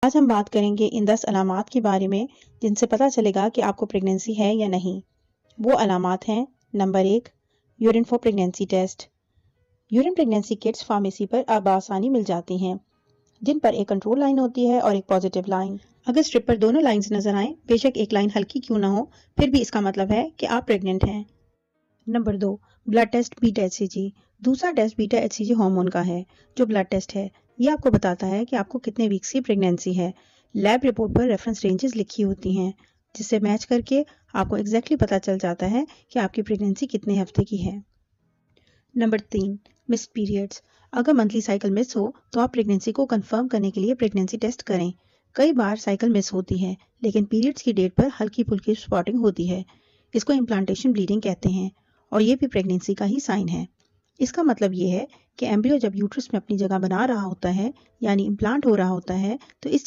आज हम बात करेंगे इन 10 अलामात के बारे में जिनसे पता चलेगा कि आपको प्रेगनेंसी है या नहीं। वो अलामात हैं। Number 1, urine for pregnancy test. Urine pregnancy kits pharmacy पर अब आसानी मिल जाती हैं, जिन पर एक कंट्रोल लाइन होती है और एक पॉजिटिव लाइन। अगर स्ट्रिप पर दोनों लाइंस नजर आए, बेशक एक लाइन हल्की क्यों ना हो, फिर भी इसका मतलब है कि आप प्रेग्नेंट हैं। Number 2, blood test beta HCG. दूसरा टेस्ट बीटा एचसीजी हार्मोन का है, जो ब्लड टेस्ट है। ये आपको बताता है कि आपको कितने वीक्स की प्रेगनेंसी है। लैब रिपोर्ट पर रेफरेंस रेंजेस लिखी होती हैं, जिससे मैच करके आपको एग्जैक्टली पता चल जाता है कि आपकी प्रेगनेंसी कितने हफ्ते की है। Number 3, miss periods. अगर मंथली साइकिल मिस हो तो आप प्रेगनेंसी को कंफर्म करने के लिए प्रेगनेंसी टेस्ट करें। कई बार साइकिल मिस होती है, लेकिन पीरियड्स की डेट पर हल्की फुल्की स्पॉटिंग होती है। इसको इम्प्लांटेशन ब्लीडिंग कहते हैं और ये भी प्रेगनेंसी का ही साइन है। इसका मतलब ये है कि एम्ब्रियो जब यूट्रस में अपनी जगह बना रहा होता है, यानी इम्प्लांट हो रहा होता है, तो इस